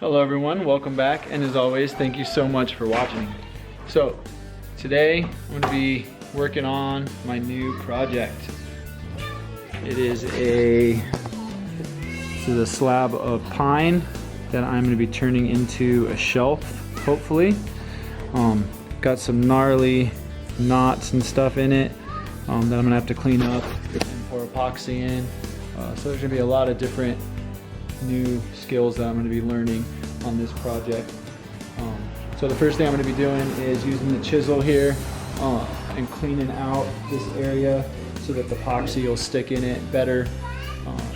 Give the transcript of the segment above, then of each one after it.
Hello everyone, welcome back, and as always, thank you so much for watching. So, today I'm going to be working on my new project. It is a slab of pine that I'm going to be turning into a shelf, hopefully. Got some gnarly knots and stuff in it that I'm going to have to clean up and pour epoxy in. So there's going to be a lot of different new skills that I'm going to be learning on this project. So the first thing I'm going to be doing is using the chisel here and cleaning out this area so that the epoxy will stick in it better.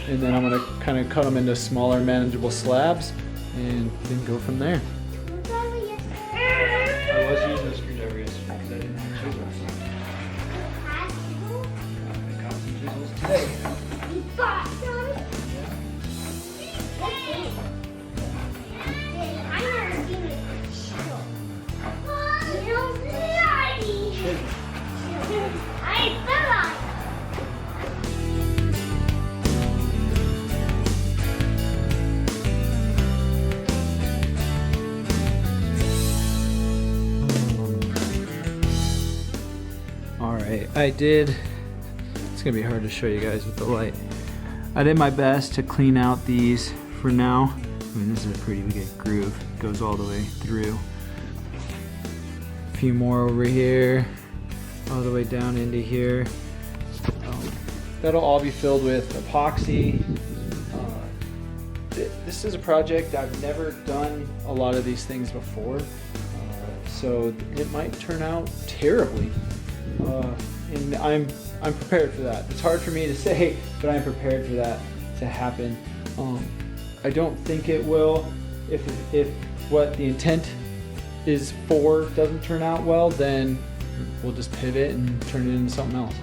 And then I'm going to kind of cut them into smaller manageable slabs and then go from there. I was using a screwdriver yesterday because I didn't have chisels. I got some chisels today. Alright, it's gonna be hard to show you guys with the light. I did my best to clean out these for now. I mean, this is a pretty big groove, it goes all the way through. A few more over here, all the way down into here. That'll all be filled with epoxy. This is a project I've never done a lot of these things before, so it might turn out terribly. And I'm prepared for that. It's hard for me to say, but I'm prepared for that to happen. I don't think it will. If what the intent is for doesn't turn out well, then we'll just pivot and turn it into something else.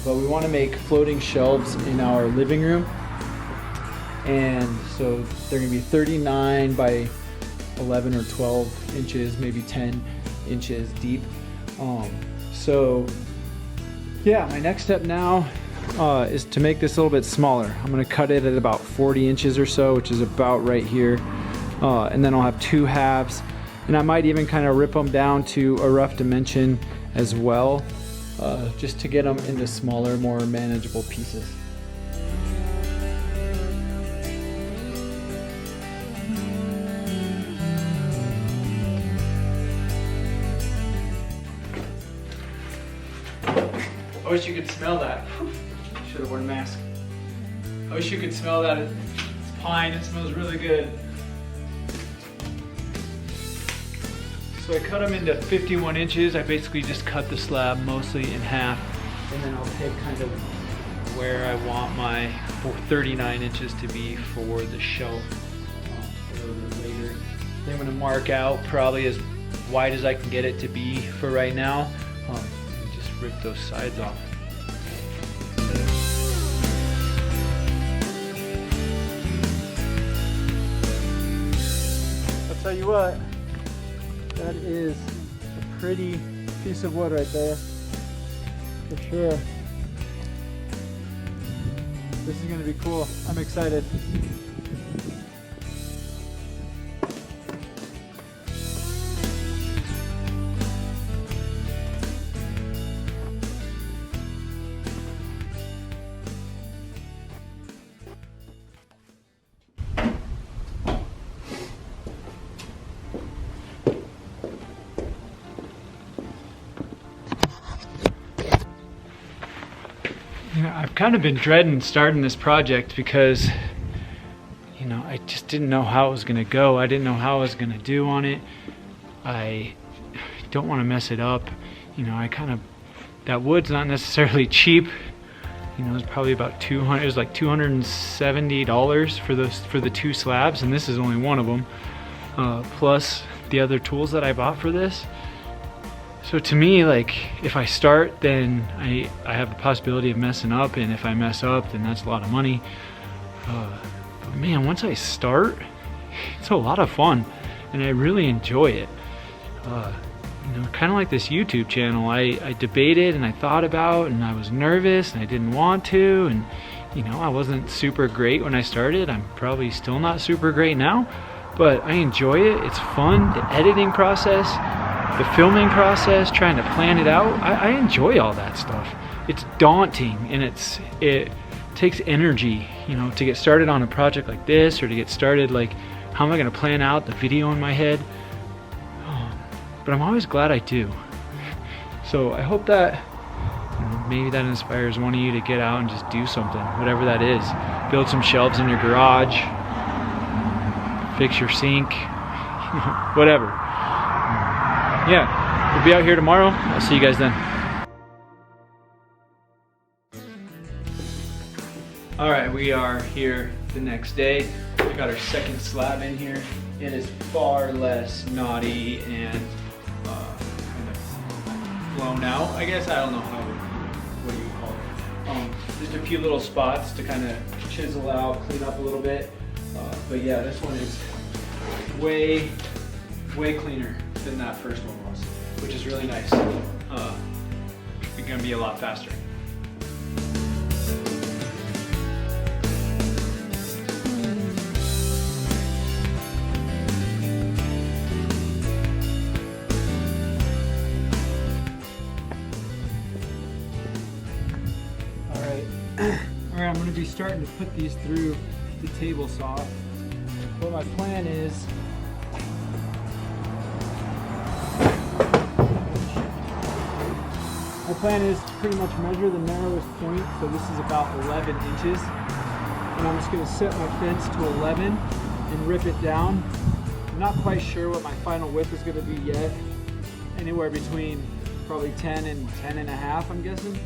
But we want to make floating shelves in our living room, and so they're going to be 39 by 11 or 12 inches, maybe 10 inches deep. So yeah, my next step now is to make this a little bit smaller. I'm going to cut it at about 40 inches or so, which is about right here. And then I'll have two halves, and I might even kind of rip them down to a rough dimension as well, just to get them into smaller, more manageable pieces. I wish you could smell that. Should have worn a mask. I wish you could smell that. It's pine, it smells really good. So I cut them into 51 inches. I basically just cut the slab mostly in half, and then I'll take kind of where I want my 39 inches to be for the shelf a little bit later. Then I'm going to mark out probably as wide as I can get it to be for right now. Rip those sides off. I'll tell you what, that is a pretty piece of wood right there, for sure. This is gonna be cool. I'm excited. I've kind of been dreading starting this project because, you know, I just didn't know how it was going to go. I didn't know how I was going to do on it. I don't want to mess it up. You know, that wood's not necessarily cheap. You know, it's probably about $200. It was like $270 for the two slabs, and this is only one of them. Plus the other tools that I bought for this. So to me, like, if I start, then I have the possibility of messing up, and if I mess up, then that's a lot of money. But man, once I start, it's a lot of fun, and I really enjoy it. You know, kind of like this YouTube channel. I debated and I thought about, and I was nervous and I didn't want to, and you know, I wasn't super great when I started. I'm probably still not super great now, but I enjoy it. It's fun. The editing process, the filming process, trying to plan it out. I enjoy all that stuff. It's daunting, and it takes energy, you know, to get started on a project like this, or to get started like, how am I gonna plan out the video in my head? But I'm always glad I do. So I hope that maybe that inspires one of you to get out and just do something, whatever that is. Build some shelves in your garage, fix your sink, whatever. Yeah, we'll be out here tomorrow. I'll see you guys then. All right, we are here the next day. We got our second slab in here. It is far less knotty and kind of blown out, I guess. I don't know what do you call it. Just a few little spots to kind of chisel out, clean up a little bit. But yeah, this one is way cleaner than that first one was, which is really nice. It's gonna be a lot faster. Alright, I'm going to be starting to put these through the table saw. What my plan is, to pretty much measure the narrowest point, so this is about 11 inches. And I'm just going to set my fence to 11 and rip it down. I'm not quite sure what my final width is going to be yet. Anywhere between probably 10 and 10 and a half, I'm guessing.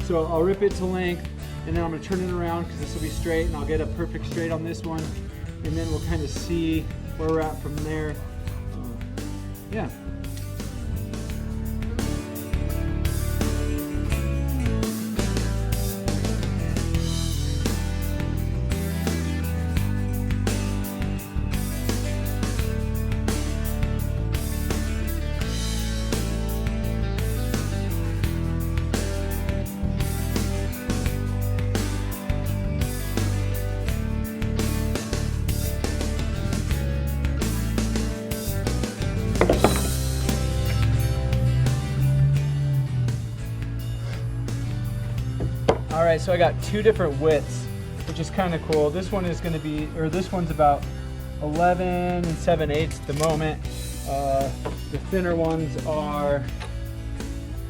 So I'll rip it to length, and then I'm going to turn it around because this will be straight, and I'll get a perfect straight on this one, and then we'll kind of see where we're at from there. Yeah. All right, so I got two different widths, which is kind of cool. This one is going to be, or this one's about 11 7/8 at the moment. The thinner ones are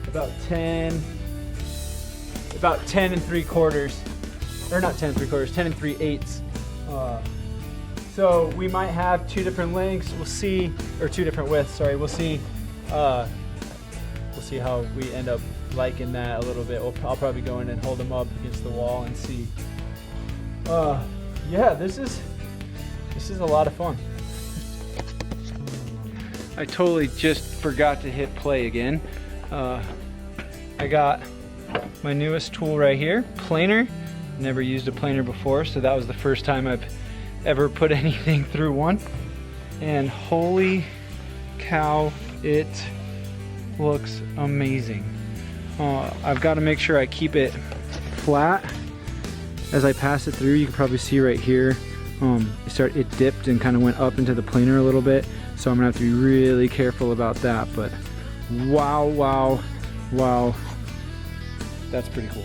about 10 and 3/4, or not 10 and 3/4, 10 and 3/8. So we might have two different lengths. We'll see, or two different widths. Sorry, we'll see. We'll see how we end up liking that a little bit. I'll probably go in and hold them up against the wall and see. Yeah, this is a lot of fun. I totally just forgot to hit play again. I got my newest tool right here, planer. Never used a planer before, so that was the first time I've ever put anything through one. And holy cow, it looks amazing. I've got to make sure I keep it flat as I pass it through. You can probably see right here, it dipped and kind of went up into the planer a little bit, so I'm gonna have to be really careful about that. But wow, that's pretty cool.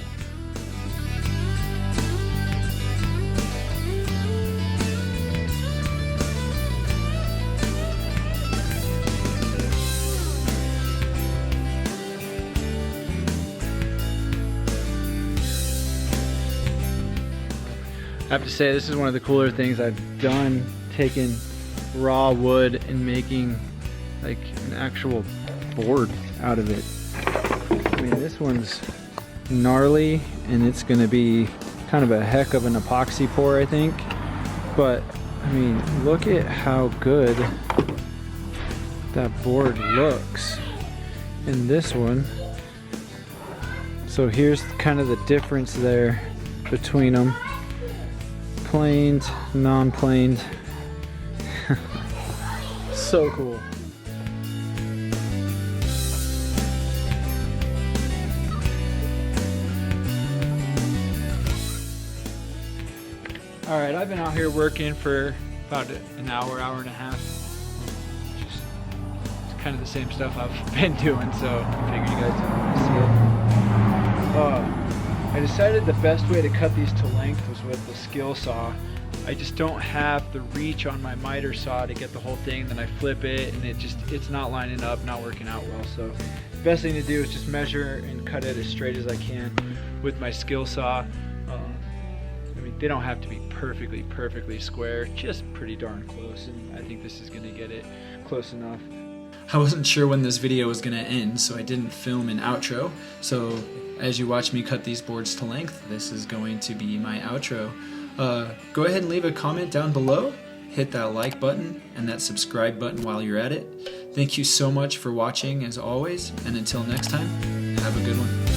I have to say, this is one of the cooler things I've done, taking raw wood and making like an actual board out of it. I mean, this one's gnarly, and it's gonna be kind of a heck of an epoxy pour, I think. But I mean, look at how good that board looks in this one. So here's kind of the difference there between them. Planed, non-planed. So cool. All right, I've been out here working for about an hour, hour and a half. Just, it's kind of the same stuff I've been doing, so I figured you guys want to see it. I decided the best way to cut these to length was with the skill saw. I just don't have the reach on my miter saw to get the whole thing, then I flip it and it's not lining up, not working out well. So the best thing to do is just measure and cut it as straight as I can with my skill saw. I mean, they don't have to be perfectly square, just pretty darn close, and I think this is gonna get it close enough. I wasn't sure when this video was gonna end, so I didn't film an outro. So as you watch me cut these boards to length, this is going to be my outro. Go ahead and leave a comment down below, hit that like button and that subscribe button while you're at it. Thank you so much for watching as always, and until next time, have a good one.